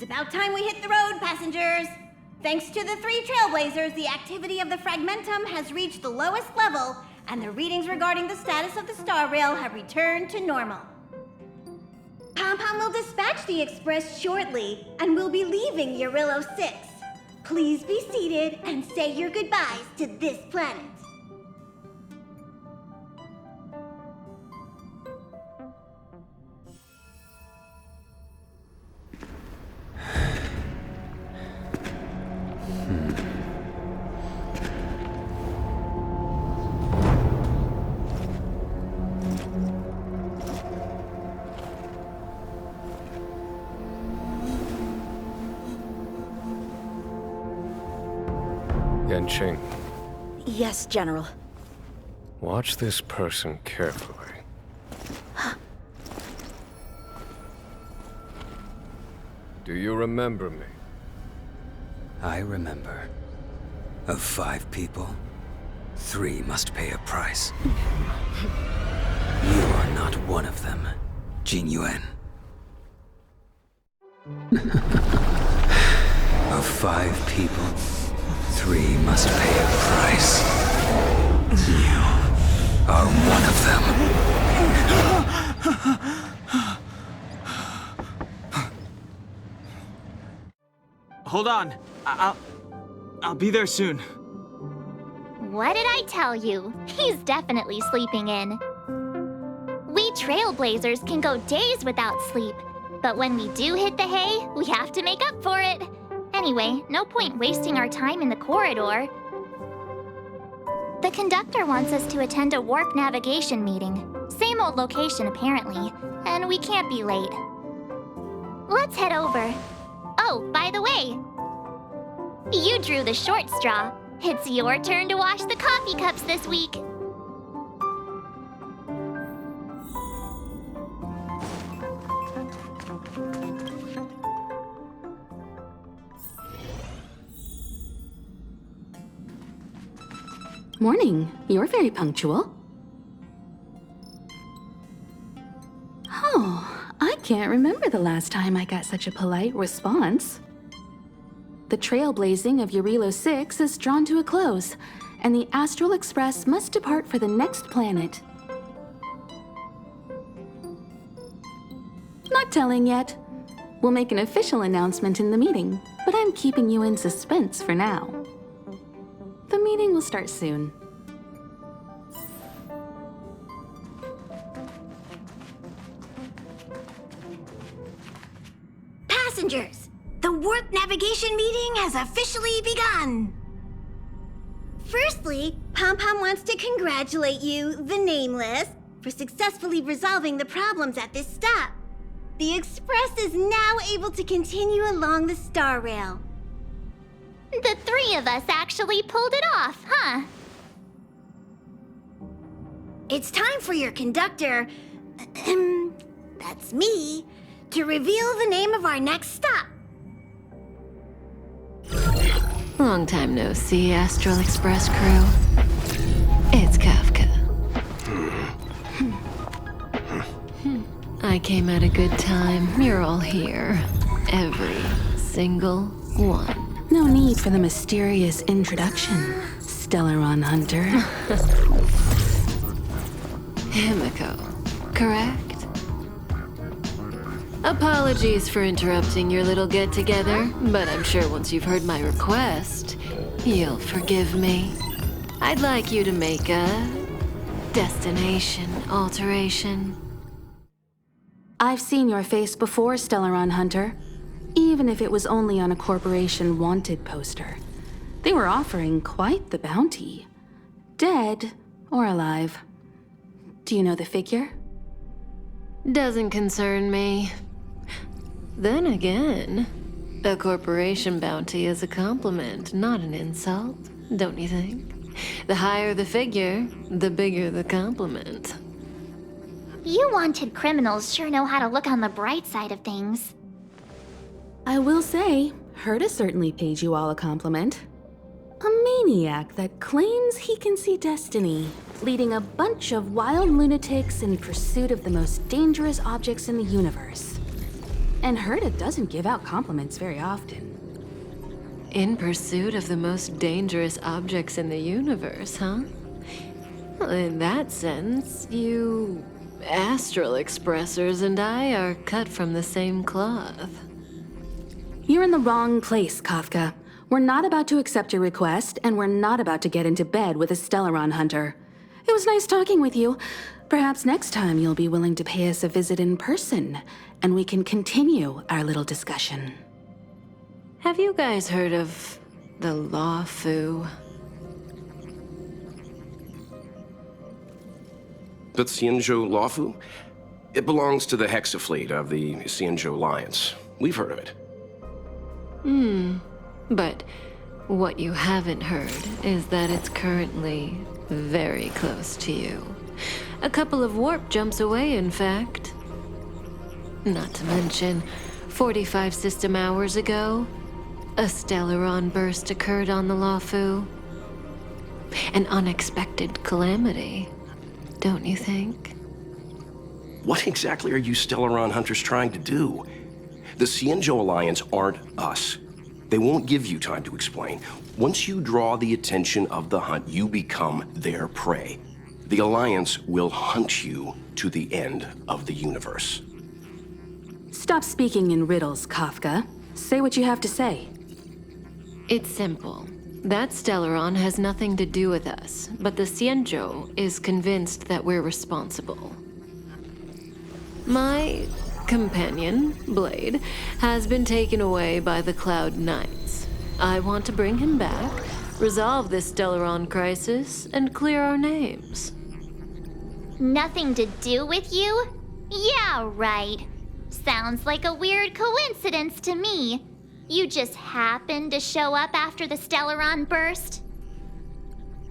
about time we hit the road, passengers. Thanks to the 3 trailblazers, the activity of the fragmentum has reached the lowest level, and the readings regarding the status of the star rail have returned to normal. Pom-Pom will dispatch the express shortly, and we'll be leaving Eurillo 6. Please be seated and say your goodbyes to this planet. Yanqing, Yes, General. watch this person carefully. Do you remember me? I remember. Of 5 people, 3 must pay a price. You are not one of them, Jin Yuan. Of 5 people, 3 must pay a price. You are one of them. Hold on. I'll be there soon. What did I tell you? He's definitely sleeping in. We trailblazers can go days without sleep, but when we do hit the hay, we have to make up for it. Anyway, no point wasting our time in the corridor. The conductor wants us to attend a warp navigation meeting. Same old location, apparently, and we can't be late. Let's head over. Oh, by the way, you drew the short straw. It's your turn to wash the coffee cups this week. Morning. You're very punctual. Oh, I can't remember the last time I got such a polite response. The trailblazing of Eurillo 6 is drawn to a close, and the Astral Express must depart for the next planet. Not telling yet. We'll make an official announcement in the meeting, but I'm keeping you in suspense for now. The meeting will start soon. Passengers, the warp navigation meeting has officially begun. Firstly, Pom-Pom wants to congratulate you, the Nameless, for successfully resolving the problems at this stop. The Express is now able to continue along the star rail. The 3 of us actually pulled it off, huh? It's time for your conductor, that's me, to reveal the name of our next stop. Long time no see, Astral Express crew. It's Kafka. I came at a good time. You're all here. Every single one. No need for the mysterious introduction, Stellaron Hunter. Himiko, correct? Apologies for interrupting your little get-together, but I'm sure once you've heard my request, you'll forgive me. I'd like you to make a destination alteration. I've seen your face before, Stellaron Hunter. Even if it was only on a corporation wanted poster. They were offering quite the bounty. Dead or alive. Do you know the figure? Doesn't concern me. Then again, a corporation bounty is a compliment, not an insult, don't you think? The higher the figure, the bigger the compliment. You wanted criminals sure know how to look on the bright side of things. I will say, Herta certainly paid you all a compliment. A maniac that claims he can see destiny, leading a bunch of wild lunatics in pursuit of the most dangerous objects in the universe. And Herta doesn't give out compliments very often. In pursuit of the most dangerous objects in the universe, huh? Well, in that sense, you astral expressors and I are cut from the same cloth. You're in the wrong place, Kafka. We're not about to accept your request, and we're not about to get into bed with a Stellaron hunter. It was nice talking with you. Perhaps next time you'll be willing to pay us a visit in person, and we can continue our little discussion. Have you guys heard of the Law Fu? The Xianzhou Lawfu? It belongs to the Hexafleet of the Xianzhou Alliance. We've heard of it. But what you haven't heard is that it's currently very close to you. A couple of warp jumps away, in fact. Not to mention, 45 system hours ago, a Stellaron burst occurred on the Lawfu. An unexpected calamity, don't you think? What exactly are you Stellaron hunters trying to do? The Xianzhou Alliance aren't us. They won't give you time to explain. Once you draw the attention of the hunt, you become their prey. The Alliance will hunt you to the end of the universe. Stop speaking in riddles, Kafka. Say what you have to say. It's simple. That Stellaron has nothing to do with us, but the Xianzhou is convinced that we're responsible. My companion, Blade, has been taken away by the Cloud Knights. I want to bring him back, resolve this Stellaron crisis, and clear our names. Nothing to do with you? Yeah, right. Sounds like a weird coincidence to me. You just happened to show up after the Stellaron burst?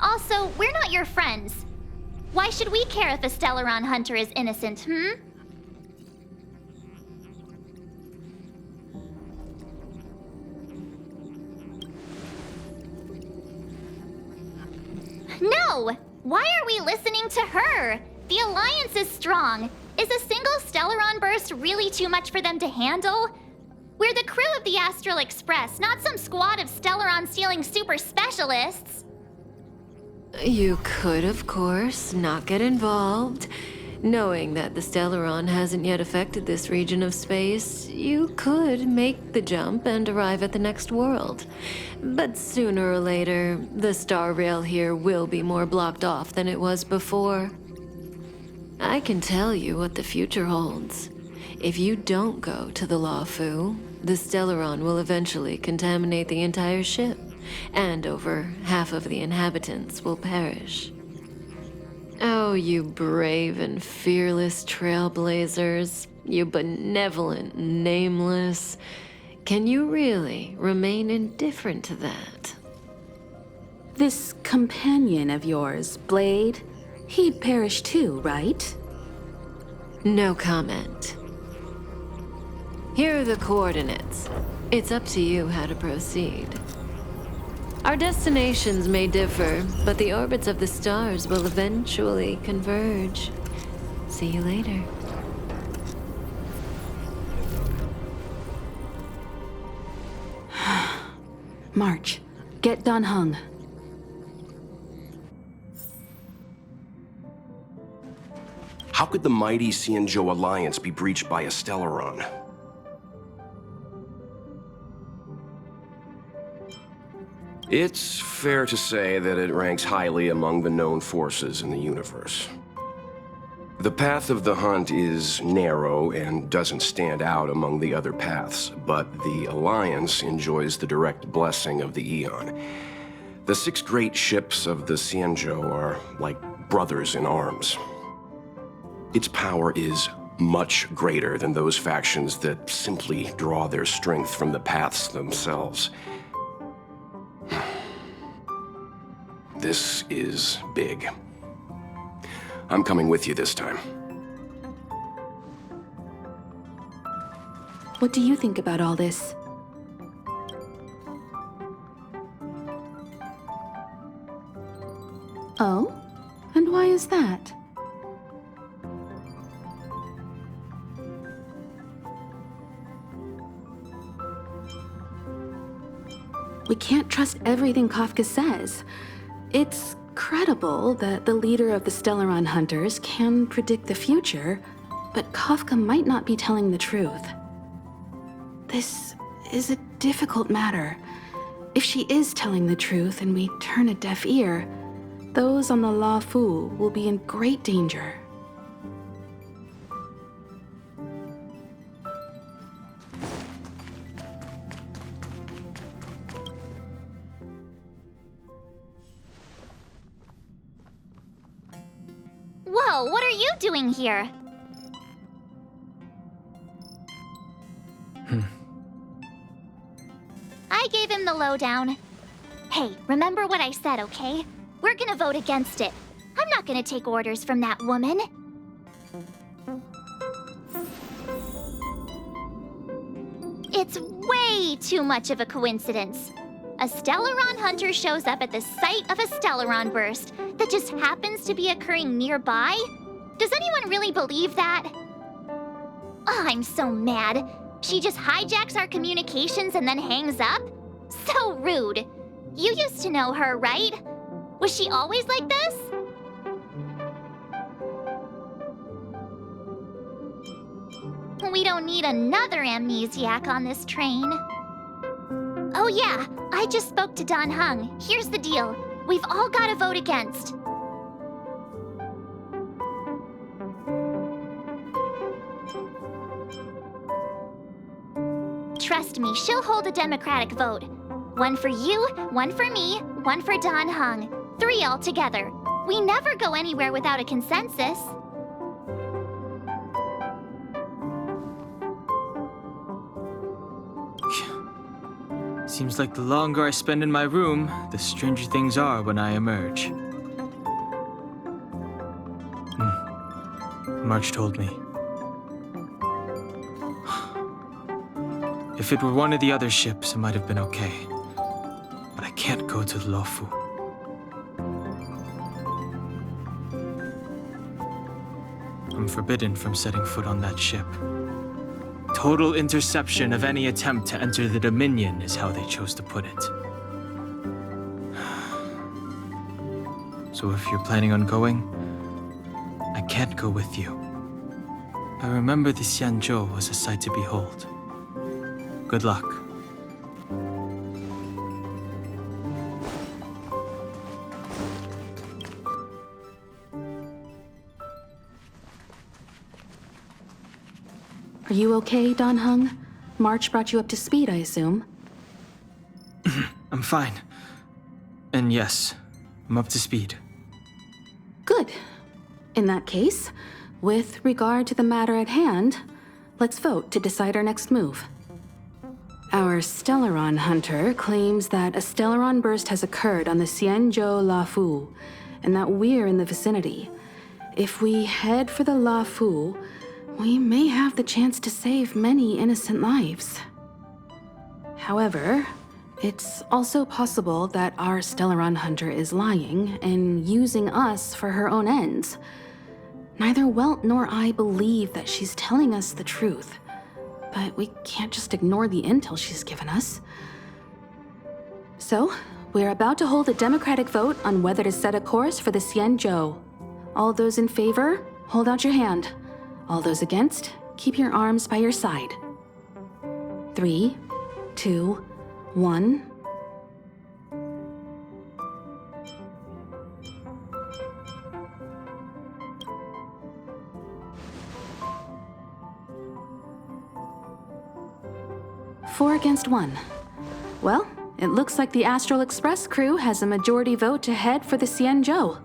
Also, we're not your friends. Why should we care if a Stellaron hunter is innocent, No! Why are we listening to her? The Alliance is strong. Is a single Stellaron burst really too much for them to handle? We're the crew of the Astral Express, not some squad of Stellaron-stealing super specialists. You could, of course, not get involved. Knowing that the Stellaron hasn't yet affected this region of space, you could make the jump and arrive at the next world. But sooner or later, the star rail here will be more blocked off than it was before. I can tell you what the future holds. If you don't go to the Lawfu, the Stellaron will eventually contaminate the entire ship, and over half of the inhabitants will perish. Oh, you brave and fearless trailblazers, you benevolent nameless. Can you really remain indifferent to that? This companion of yours, Blade, he'd perish too, right? No comment. Here are the coordinates. It's up to you how to proceed. Our destinations may differ, but the orbits of the stars will eventually converge. See you later. March, get Dan Heng. How could the mighty Xianzhou Alliance be breached by a Stellaron? It's fair to say that it ranks highly among the known forces in the universe. The path of the hunt is narrow and doesn't stand out among the other paths, but the Alliance enjoys the direct blessing of the Eon. The 6 great ships of the Xianzhou are like brothers in arms. Its power is much greater than those factions that simply draw their strength from the paths themselves. This is big. I'm coming with you this time. What do you think about all this? Oh? And why is that? We can't trust everything Kafka says. It's credible that the leader of the Stellaron Hunters can predict the future, but Kafka might not be telling the truth. This is a difficult matter. If she is telling the truth and we turn a deaf ear, those on the La Fu will be in great danger. Whoa, what are you doing here? I gave him the lowdown. Hey, remember what I said, okay? We're gonna vote against it. I'm not gonna take orders from that woman. It's way too much of a coincidence. A Stellaron hunter shows up at the site of a Stellaron burst that just happens to be occurring nearby? Does anyone really believe that? Oh, I'm so mad. She just hijacks our communications and then hangs up? So rude. You used to know her, right? Was she always like this? We don't need another amnesiac on this train. Oh yeah, I just spoke to Don Hung. Here's the deal. We've all got to vote against. Trust me, she'll hold a democratic vote. One for you, one for me, one for Don Hung. 3 altogether. We never go anywhere without a consensus. Seems like the longer I spend in my room, the stranger things are when I emerge. March told me. If it were one of the other ships, it might have been okay. But I can't go to the Lofu. I'm forbidden from setting foot on that ship. Total interception of any attempt to enter the Dominion is how they chose to put it. So if you're planning on going, I can't go with you. I remember the Xianzhou was a sight to behold. Good luck. Are you okay, Don Hung? March brought you up to speed, I assume. I'm fine. And yes, I'm up to speed. Good. In that case, with regard to the matter at hand, let's vote to decide our next move. Our Stellaron hunter claims that a Stellaron burst has occurred on the Xianzhou La Fu, and that we're in the vicinity. If we head for the La Fu, we may have the chance to save many innocent lives. However, it's also possible that our Stellaron hunter is lying and using us for her own ends. Neither Welt nor I believe that she's telling us the truth, but we can't just ignore the intel she's given us. So, we're about to hold a democratic vote on whether to set a course for the Xianzhou. All those in favor, hold out your hand. All those against, keep your arms by your side. 3, 2, 1. Four against 1. Well, it looks like the Astral Express crew has a majority vote to head for the Xianzhou.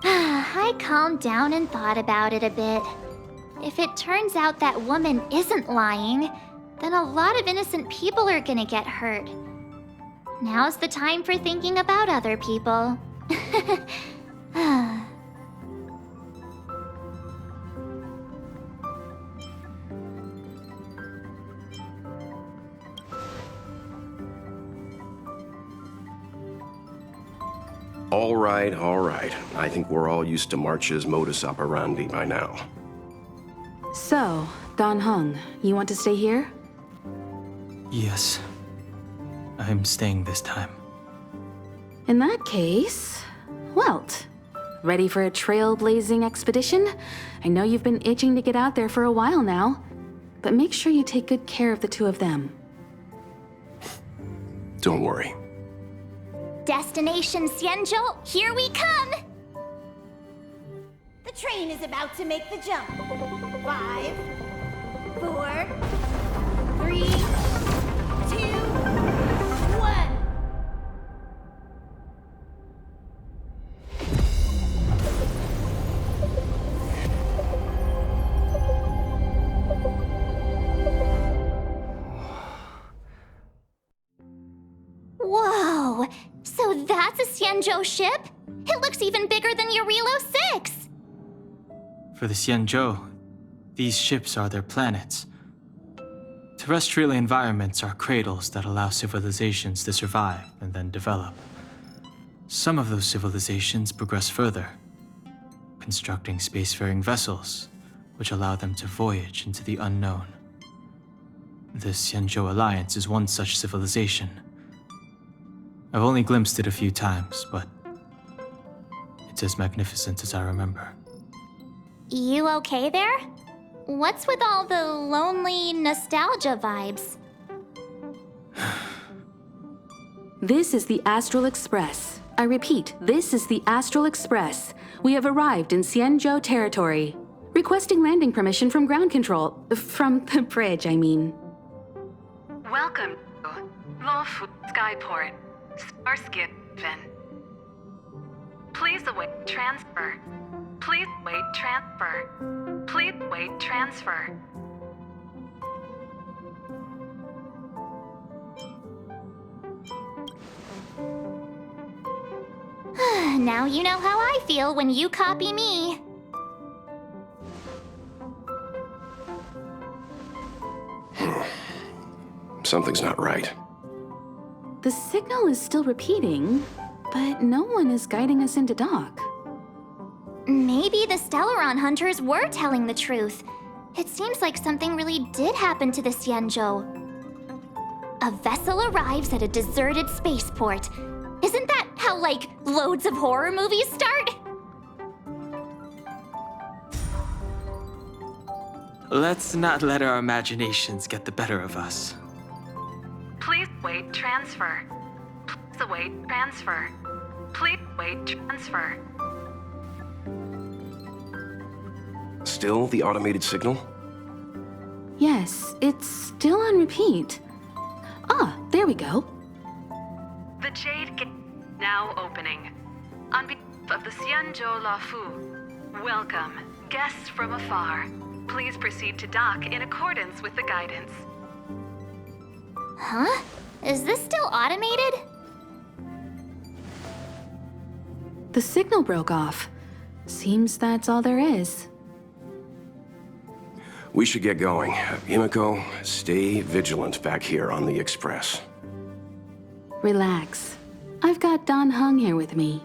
I calmed down and thought about it a bit. If it turns out that woman isn't lying, then a lot of innocent people are gonna get hurt. Now's the time for thinking about other people. All right, all right. I think we're all used to March's modus operandi by now. So, Don Hung, you want to stay here? Yes. I'm staying this time. In that case, Welt. Ready for a trailblazing expedition? I know you've been itching to get out there for a while now, but make sure you take good care of the two of them. Don't worry. Destination Xianzhou, here we come! The train is about to make the jump. 5, 4, 3, 2, 1. Whoa! So that's a Xianzhou ship? It looks even bigger than Eurilo 6! For the Xianzhou, these ships are their planets. Terrestrial environments are cradles that allow civilizations to survive and then develop. Some of those civilizations progress further, constructing spacefaring vessels, which allow them to voyage into the unknown. The Xianzhou Alliance is one such civilization. I've only glimpsed it a few times, but it's as magnificent as I remember. You okay there? What's with all the lonely nostalgia vibes? This is the Astral Express. I repeat, this is the Astral Express. We have arrived in Xianzhou territory. Requesting landing permission from ground control. From the bridge, I mean. Welcome to Luofu Skyport, Starskin. Please await transfer. Please wait transfer. Please wait transfer. Now you know how I feel when you copy me. Something's not right. The signal is still repeating, but no one is guiding us into dock. Maybe the Stellaron hunters were telling the truth. It seems like something really did happen to the Xianzhou. A vessel arrives at a deserted spaceport. Isn't that how, like, loads of horror movies start? Let's not let our imaginations get the better of us. Please wait transfer. Please await transfer. Please wait transfer. Still the automated signal? Yes, it's still on repeat. Ah, there we go. The Jade Gate now opening. On behalf of the Xianzhou Luofu, welcome, guests from afar. Please proceed to dock in accordance with the guidance. Huh? Is this still automated? The signal broke off. Seems that's all there is. We should get going. Himiko, stay vigilant back here on the Express. Relax. I've got Don Hung here with me.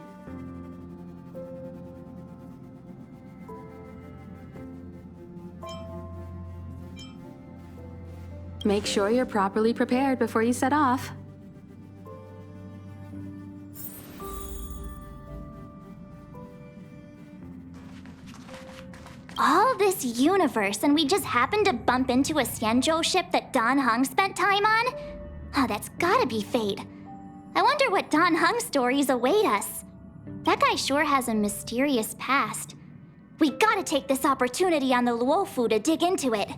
Make sure you're properly prepared before you set off. All this universe, and we just happened to bump into a Xianzhou ship that Don Hung spent time on? Oh, that's gotta be fate. I wonder what Don Hung stories await us. That guy sure has a mysterious past. We gotta take this opportunity on the Luofu to dig into it.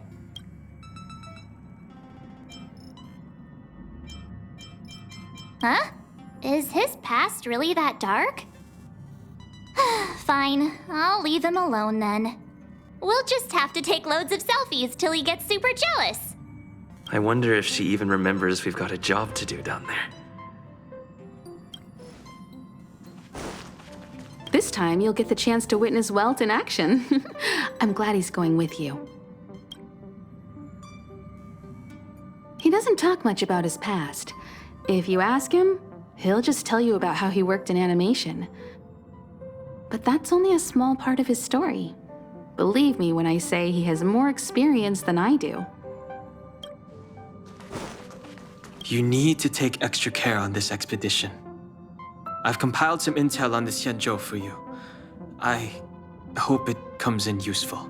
Huh? Is his past really that dark? Fine, I'll leave him alone then. We'll just have to take loads of selfies till he gets super jealous. I wonder if she even remembers we've got a job to do down there. This time you'll get the chance to witness Welt in action. I'm glad he's going with you. He doesn't talk much about his past. If you ask him, he'll just tell you about how he worked in animation. But that's only a small part of his story. Believe me when I say he has more experience than I do. You need to take extra care on this expedition. I've compiled some intel on the Xianzhou for you. I hope it comes in useful.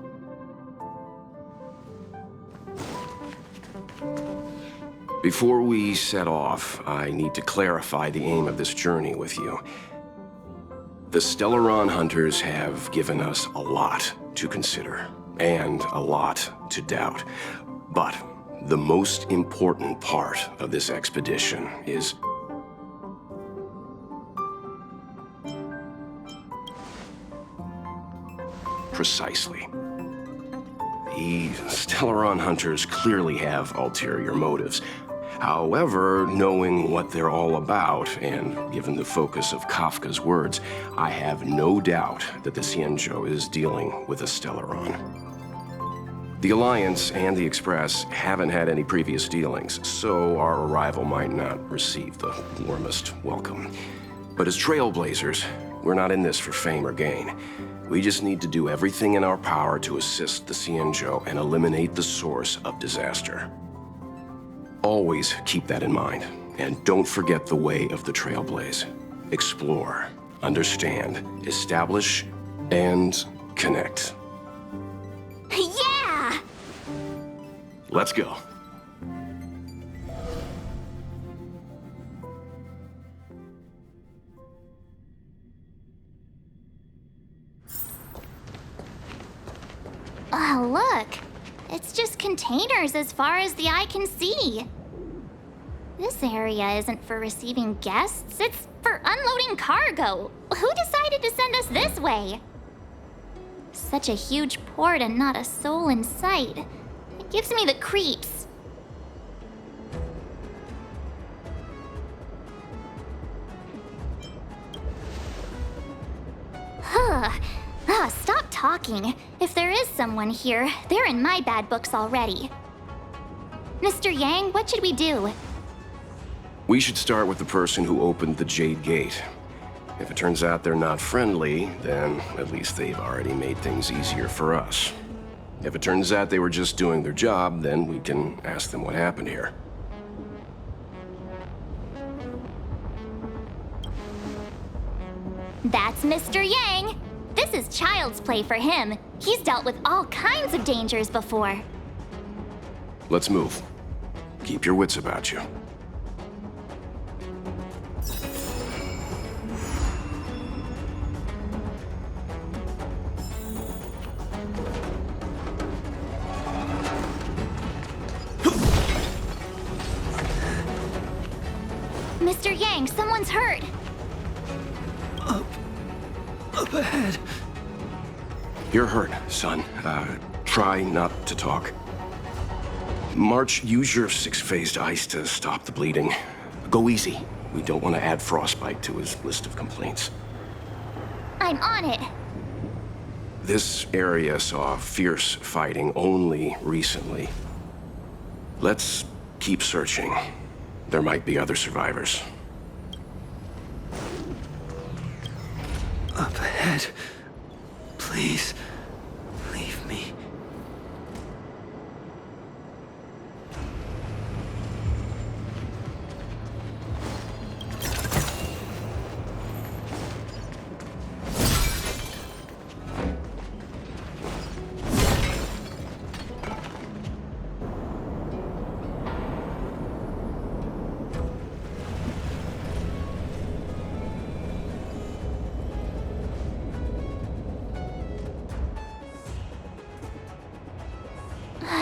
Before we set off, I need to clarify the aim of this journey with you. The Stellaron hunters have given us a lot to consider, and a lot to doubt. But the most important part of this expedition is precisely. The Stellaron hunters clearly have ulterior motives. However, knowing what they're all about, and given the focus of Kafka's words, I have no doubt that the Xianzhou is dealing with a Stellaron. The Alliance and the Express haven't had any previous dealings, so our arrival might not receive the warmest welcome. But as trailblazers, we're not in this for fame or gain. We just need to do everything in our power to assist the Xianzhou and eliminate the source of disaster. Always keep that in mind, and don't forget the way of the Trailblaze. Explore, understand, establish, and connect. Yeah! Let's go. Oh, look. It's just containers as far as the eye can see. This area isn't for receiving guests, it's for unloading cargo. Who decided to send us this way? Such a huge port and not a soul in sight. It gives me the creeps. Huh. Stop talking. If there is someone here, they're in my bad books already. Mr. Yang, what should we do? We should start with the person who opened the Jade Gate. If it turns out they're not friendly, then at least they've already made things easier for us. If it turns out they were just doing their job, then we can ask them what happened here. That's Mr. Yang. This is child's play for him. He's dealt with all kinds of dangers before. Let's move. Keep your wits about you. Mr. Yang, someone's hurt. Up ahead. You're hurt, son. Try not to talk. March, use your six-phased ice to stop the bleeding. Go easy. We don't want to add frostbite to his list of complaints. I'm on it. This area saw fierce fighting only recently. Let's keep searching. There might be other survivors. Up ahead. Please, leave me.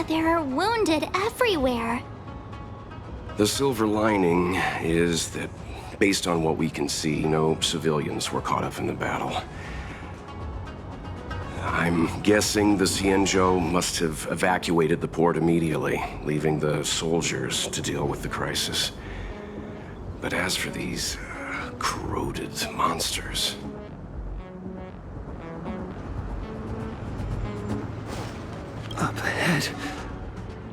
There are wounded everywhere. The silver lining is that, based on what we can see, no civilians were caught up in the battle. I'm guessing the Xianzhou must have evacuated the port immediately, leaving the soldiers to deal with the crisis. But as for these corroded monsters... Up ahead.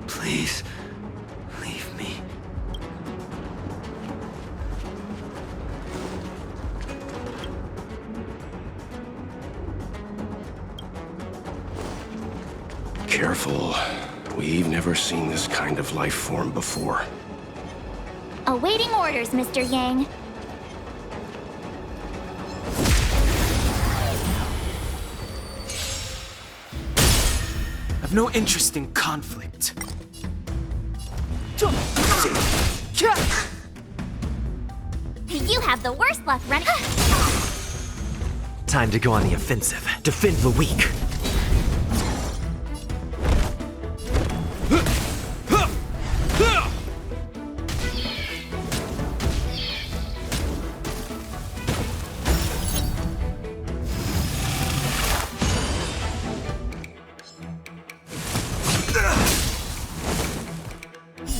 Please, leave me. careful. We've never seen this kind of life form before. Awaiting orders, Mr. Yang. I've no interest in conflict. You have the worst luck running. Time to go on the offensive. Defend the weak.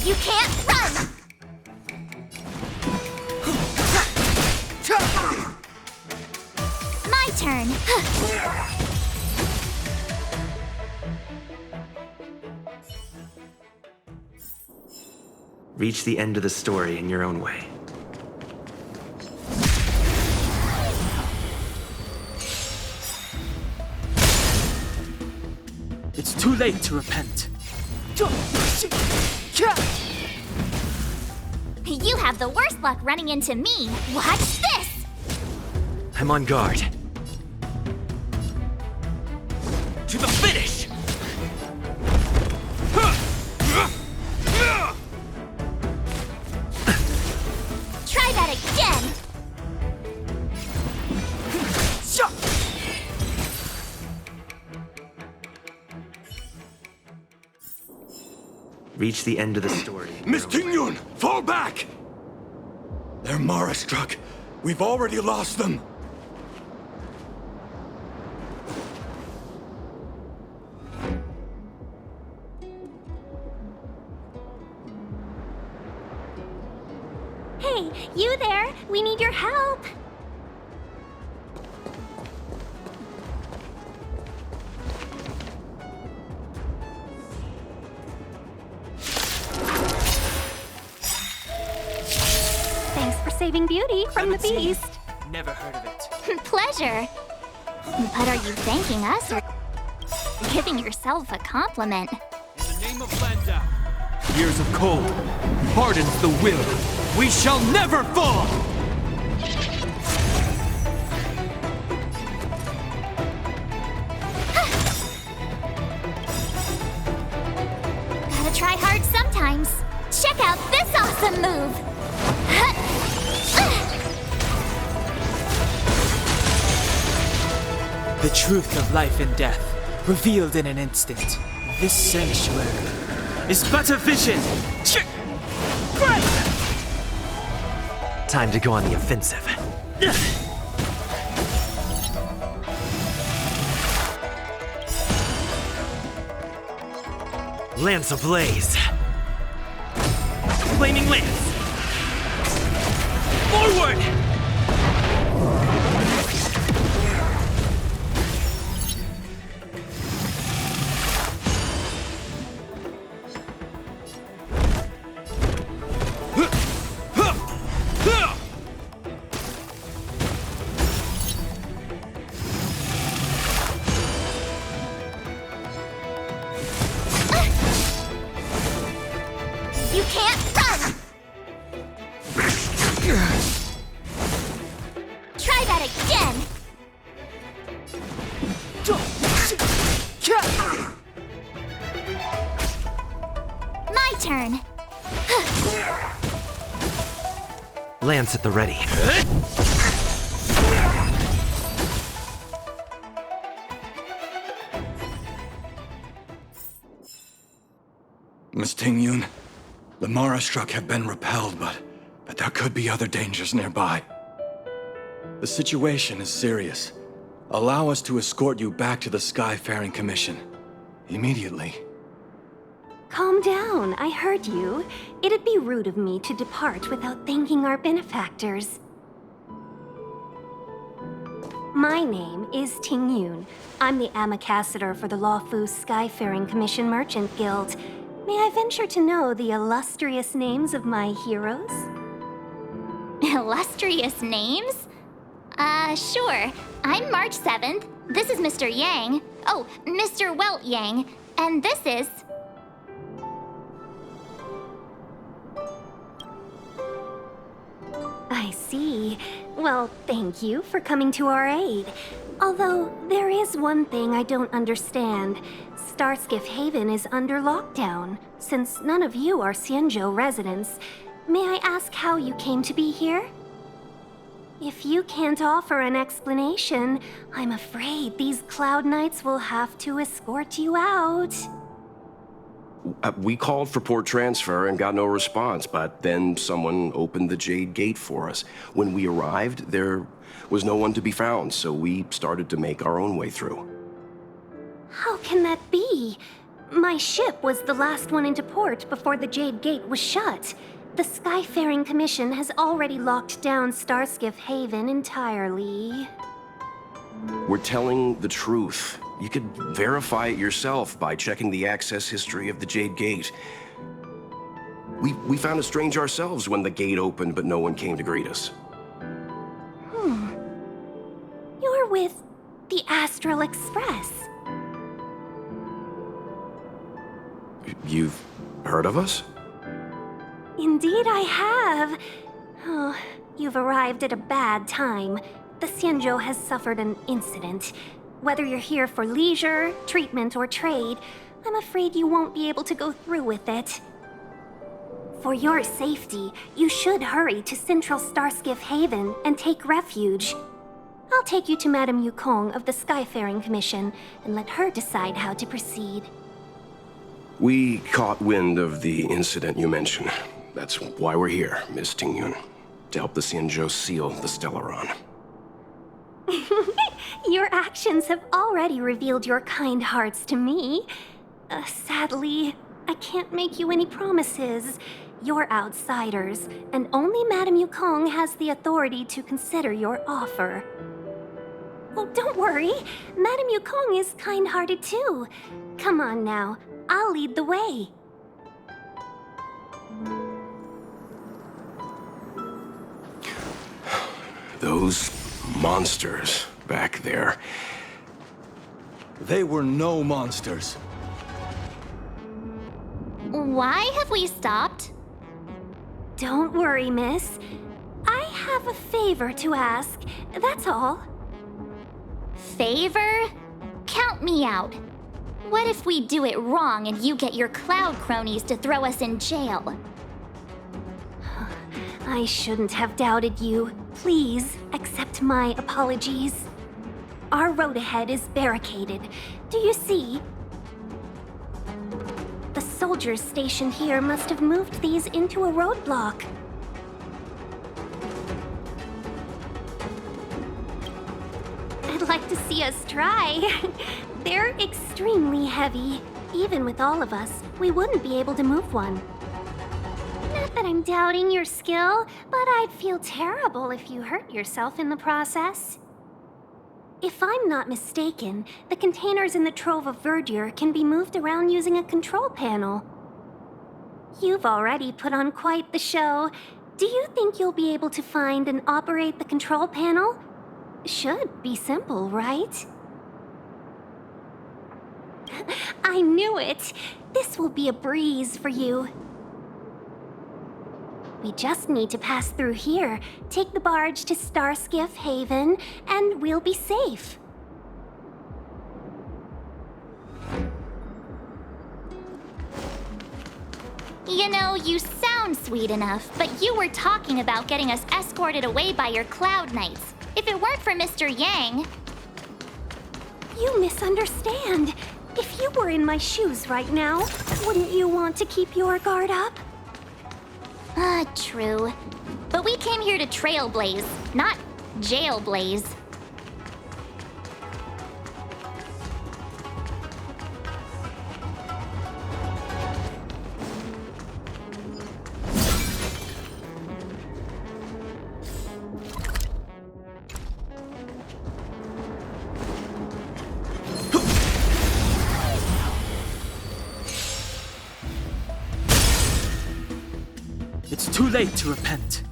You can't run! My turn. Reach the end of the story in your own way. It's too late to repent. You have the worst luck running into me. Watch this! I'm on guard. To the finish! Try that again! Reach the end of the story. Miss Tingyun, fall back! They're Mara struck. We've already lost them. Hey, you there? We need your help. Thanks for saving Beauty from the beast. Never heard of it. Pleasure. But are you thanking us or giving yourself a compliment? In the name of Landa, years of cold hardens the will. We shall never fall! Gotta try hard sometimes. Check out this awesome move! The truth of life and death, revealed in an instant. This sanctuary is but a vision! Time to go on the offensive. Lance ablaze. Flaming lance. Forward! You can't run! Try that again! My turn! Lance at the ready. Miss Tingyun, the Mara struck have been repelled, but there could be other dangers nearby. The situation is serious. Allow us to escort you back to the Skyfaring Commission. Immediately. Calm down, I heard you. It'd be rude of me to depart without thanking our benefactors. My name is Tingyun. I'm the ambassador for the Lawfu Skyfaring Commission Merchant Guild. May I venture to know the illustrious names of my heroes? Illustrious names? Sure. I'm March 7th. This is Mr. Yang. Oh, Mr. Welt Yang. And this is... I see. Well, thank you for coming to our aid. Although, there is one thing I don't understand. Starskiff Haven is under lockdown. Since none of you are Xianzhou residents, may I ask how you came to be here? If you can't offer an explanation, I'm afraid these Cloud Knights will have to escort you out. We called for port transfer and got no response, but then someone opened the Jade Gate for us. When we arrived, there was no one to be found, so we started to make our own way through. How can that be? My ship was the last one into port before the Jade Gate was shut. The Skyfaring Commission has already locked down Starskiff Haven entirely. We're telling the truth. You could verify it yourself by checking the access history of the Jade Gate. We found it strange ourselves when the gate opened, but no one came to greet us. You're with the Astral Express. You've heard of us? Indeed I have. Oh, you've arrived at a bad time. The Xianzhou has suffered an incident. Whether you're here for leisure, treatment, or trade, I'm afraid you won't be able to go through with it. For your safety, you should hurry to Central Starskiff Haven and take refuge. I'll take you to Madame Yukong of the Skyfaring Commission and let her decide how to proceed. We caught wind of the incident you mentioned. That's why we're here, Miss Tingyun. To help the Xianzhou seal the Stellaron. Your actions have already revealed your kind hearts to me. Sadly, I can't make you any promises. You're outsiders, and only Madame Yukong has the authority to consider your offer. Oh, don't worry. Madame Yukong is kind-hearted too. Come on now, I'll lead the way. Those monsters back there. They were no monsters. Why have we stopped? Don't worry, miss. I have a favor to ask, that's all. Favor? Count me out. What if we do it wrong and you get your cloud cronies to throw us in jail? I shouldn't have doubted you. Please accept my apologies. Our road ahead is barricaded. Do you see? The soldiers stationed here must have moved these into a roadblock. I'd like to see us try. They're extremely heavy. Even with all of us, we wouldn't be able to move one. Not that I'm doubting your skill, but I'd feel terrible if you hurt yourself in the process. If I'm not mistaken, the containers in the Trove of Verdure can be moved around using a control panel. You've already put on quite the show. Do you think you'll be able to find and operate the control panel? Should be simple, right? I knew it! This will be a breeze for you. We just need to pass through here, take the barge to Starskiff Haven, and we'll be safe. You know, you sound sweet enough, but you were talking about getting us escorted away by your Cloud Knights. If it weren't for Mr. Yang... You misunderstand. If you were in my shoes right now, wouldn't you want to keep your guard up? True. But we came here to trailblaze, not jailblaze. It's too late to repent.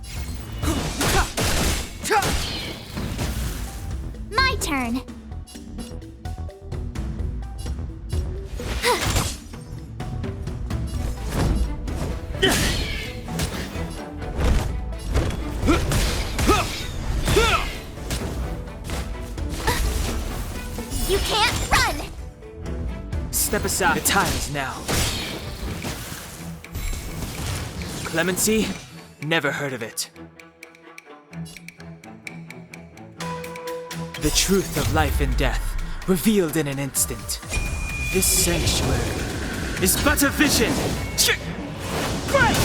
My turn. You can't run! Step aside. The time is now. Clemency? Never heard of it. The truth of life and death, revealed in an instant. This sanctuary is but a vision! Break!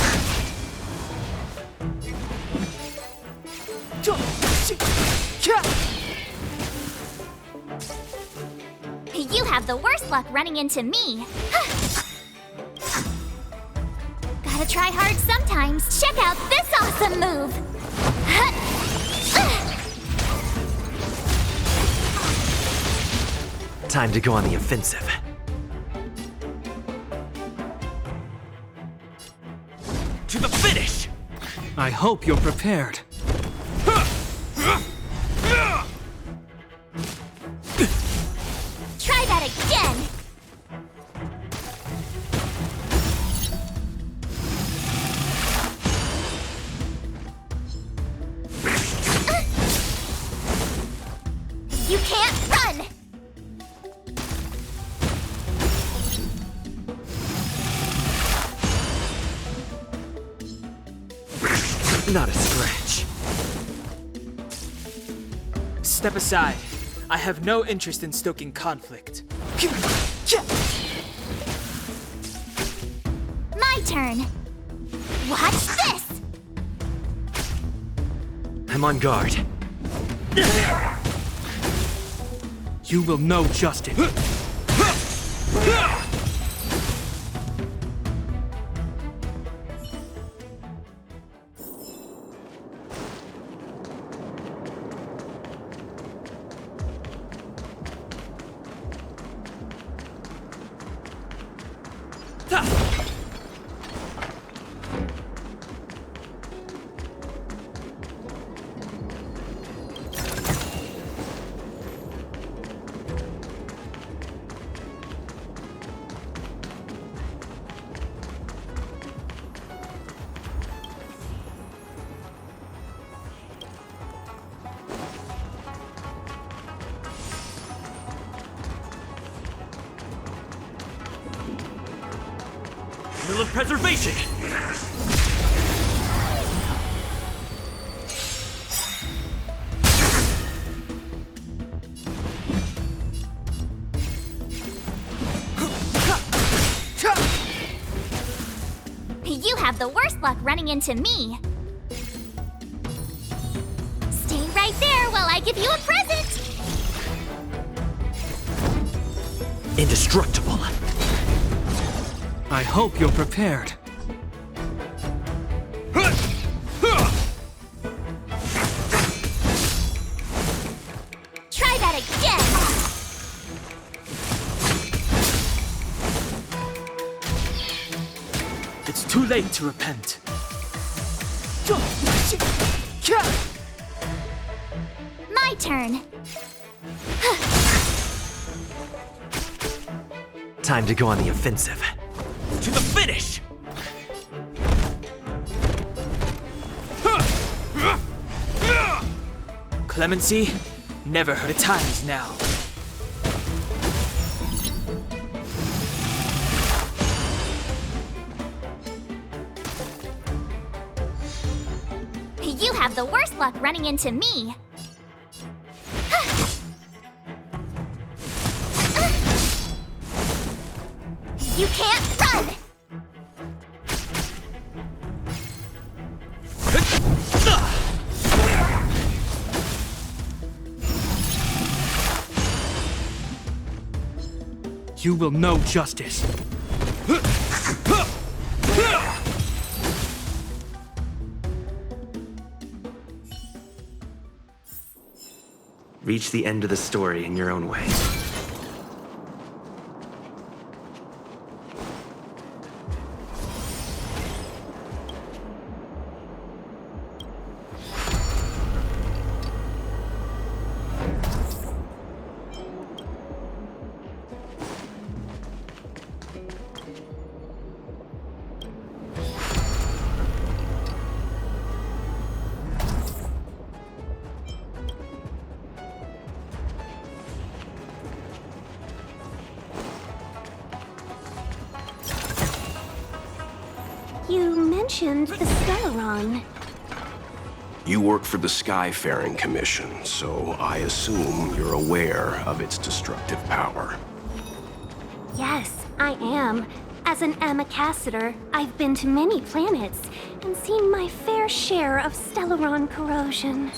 You have the worst luck running into me. Gotta try hard sometimes. Check out this awesome move! Time to go on the offensive. To the finish! I hope you're prepared. Try that again! You can't run! Not a scratch. Step aside. I have no interest in stoking conflict. My turn. Watch this! I'm on guard. You will know justice. Mill of preservation! You have the worst luck running into me. Stay right there while I give you a present! Indestructible. I hope you're prepared. Try that again! It's too late to repent. My turn. Time to go on the offensive. To the finish! Clemency? Never heard. The time is now. You have the worst luck running into me. You can't run! You will know justice. Reach the end of the story in your own way. You mentioned the Stellaron. You work for the Skyfaring Commission, so I assume you're aware of its destructive power. Yes, I am. As an ambassador, I've been to many planets and seen my fair share of Stellaron corrosion.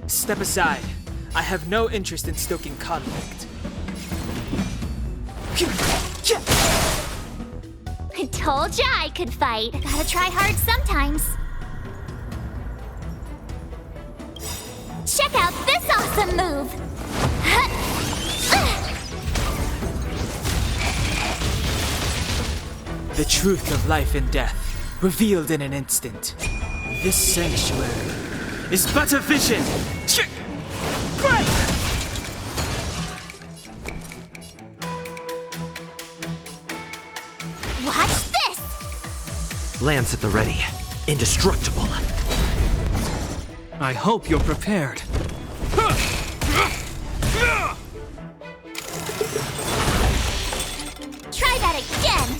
Step aside. I have no interest in stoking conflict. I told ya I could fight. Gotta try hard sometimes. Check out this awesome move! The truth of life and death, revealed in an instant. This sanctuary is but a vision! Watch this! Lance at the ready. Indestructible. I hope you're prepared. Try that again!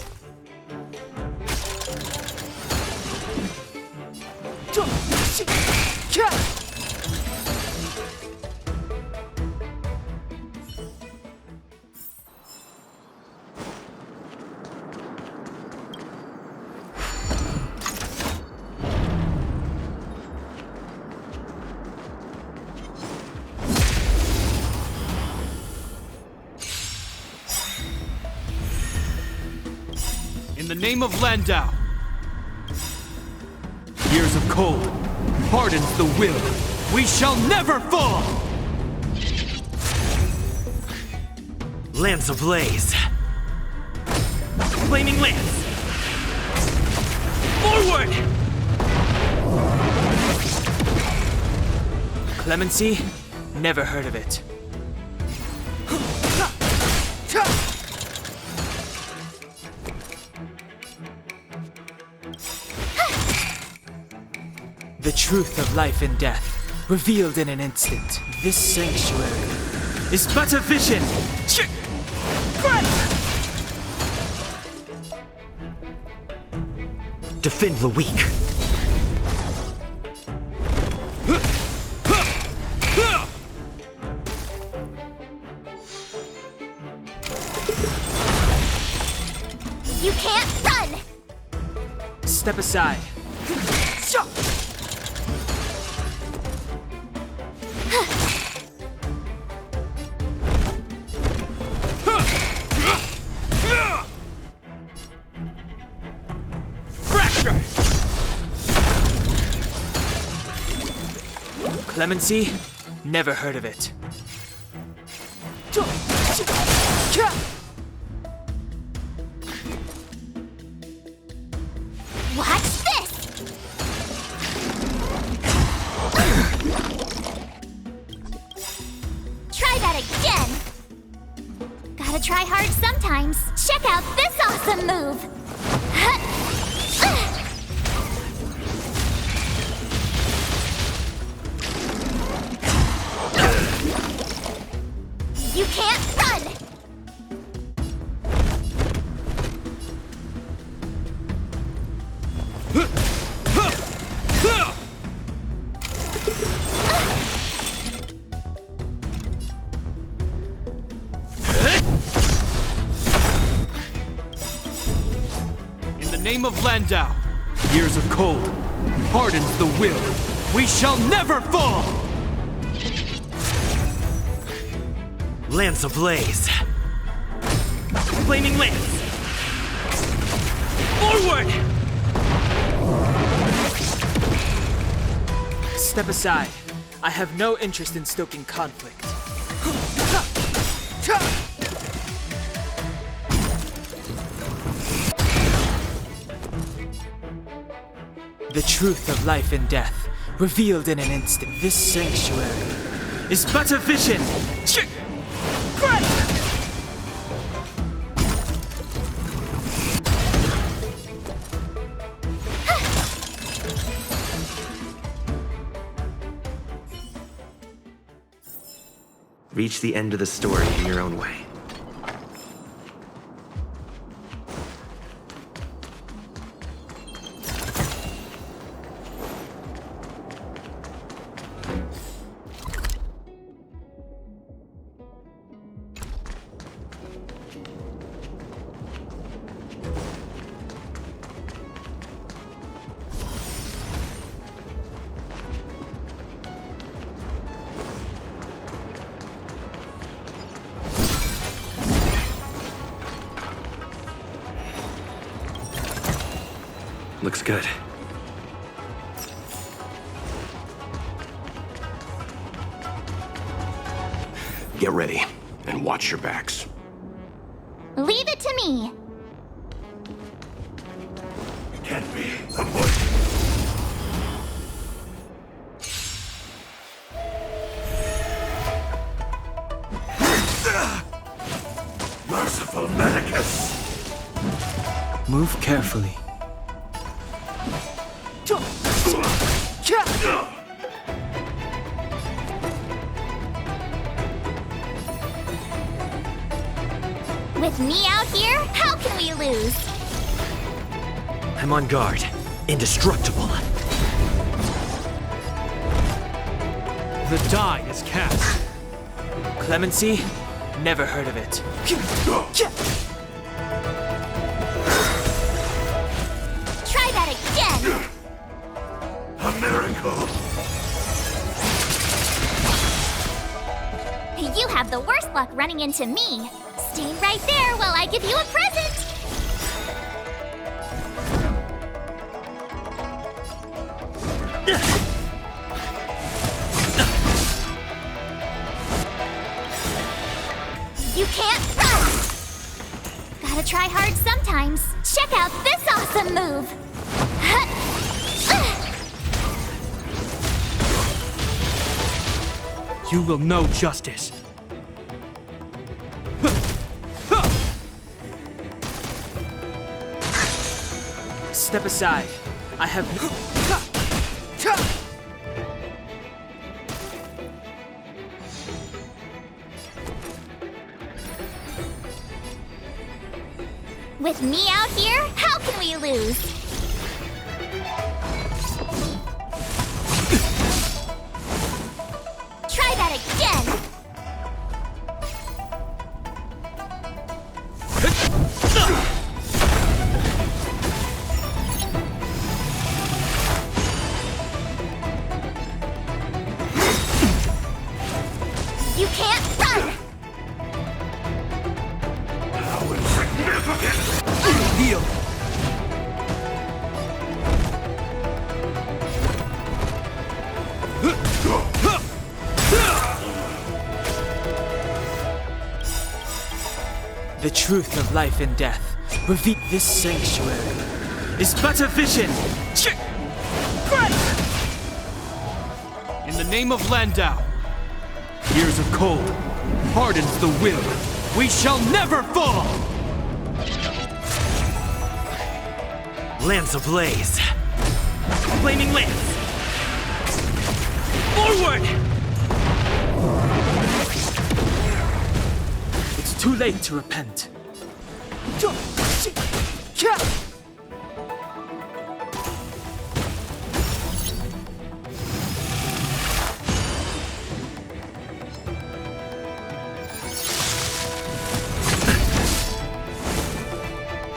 In the name of Landau. Years of cold hardens the will. We shall never fall! Lance ablaze. Flaming lance. Forward! Clemency? Never heard of it. The truth of life and death, revealed in an instant. This sanctuary is but a vision! Defend the weak. You can't run! Step aside. Clemency? Never heard of it. Watch this! Try that again! Gotta try hard sometimes. Check out this awesome move! You can't run! In the name of Landau, years of cold hardens the will. We shall never fall! Lance ablaze. Flaming lance. Forward! Step aside. I have no interest in stoking conflict. The truth of life and death, revealed in an instant. This sanctuary is but a vision! Reach the end of the story in your own way. Looks good. Get ready, and watch your backs. Leave it to me. It can't be. Avoid. Merciful Medicus! Move carefully. With me out here, how can we lose? I'm on guard. Indestructible. The die is cast. Clemency? Never heard of it. Try that again. A miracle! You have the worst luck running into me. Stay right there while I give you a present. You can't run! Gotta try hard sometimes. Check out this awesome move! You will know justice. Step aside. I have no... With me out here, how can we lose? Try that again! You can't run! How insignificant! Heal. The truth of life and death. Reveal this sanctuary is but a vision. In the name of Landau, years of cold hardens the will. We shall never fall! Lance ablaze. Flaming lance. Forward! It's too late to repent.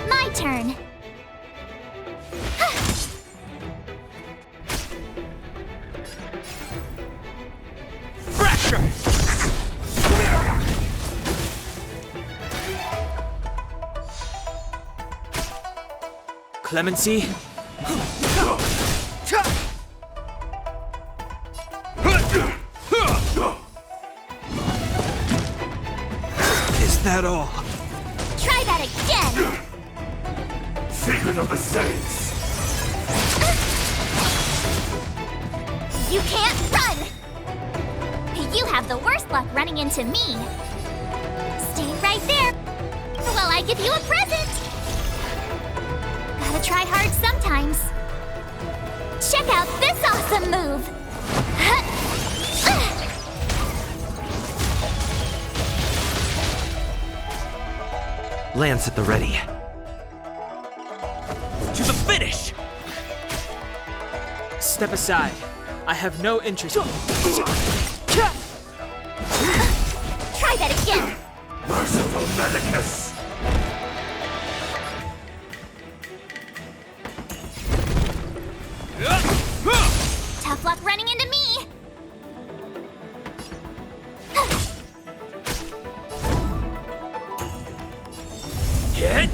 My turn. Fracture! Clemency? Is that all? Try that again! Secret of the Saints! You can't run! You have the worst luck running into me. Stay right there while I give you a present. Gotta try hard sometimes. Check out this awesome move! Lance at the ready. To the finish! Step aside. I have no interest. Try that again! Merciful Medicus! Tough luck running into me! Hit!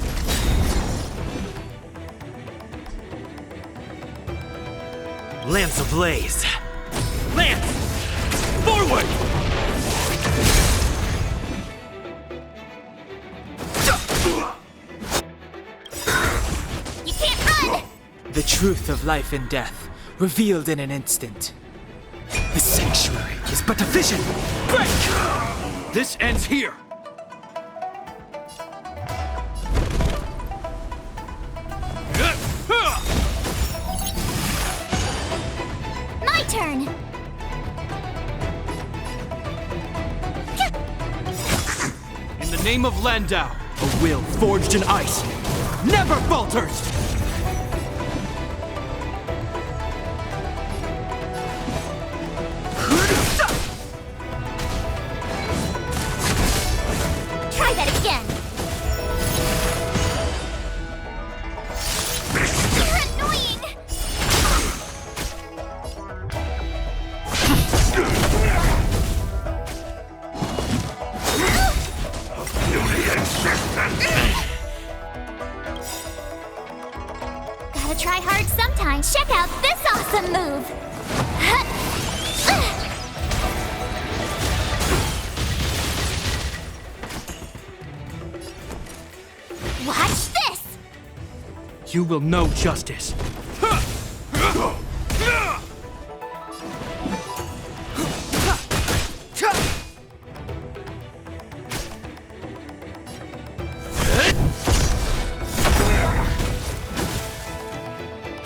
Lance ablaze. Lance! Forward! You can't run! The truth of life and death, revealed in an instant. The sanctuary is but a vision. Break! This ends here! My turn! In the name of Landau, a will forged in ice never falters! Try that again! You're annoying! Gotta try hard sometimes. Check out this awesome move! Watch this! You will know justice.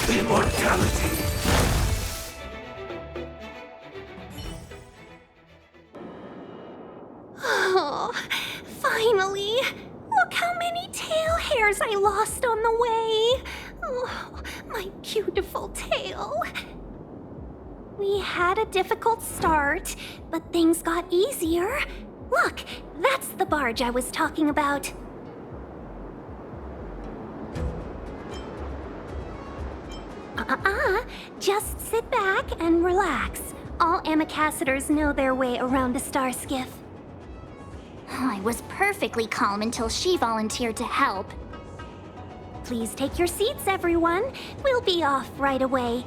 Immortality! Oh, finally! Look how many tail hairs I lost on the way! Oh, my beautiful tail. We had a difficult start, but things got easier. Look, that's the barge I was talking about. Just sit back and relax. All ambassadors know their way around a star skiff. I was perfectly calm until she volunteered to help. Please take your seats, everyone. We'll be off right away.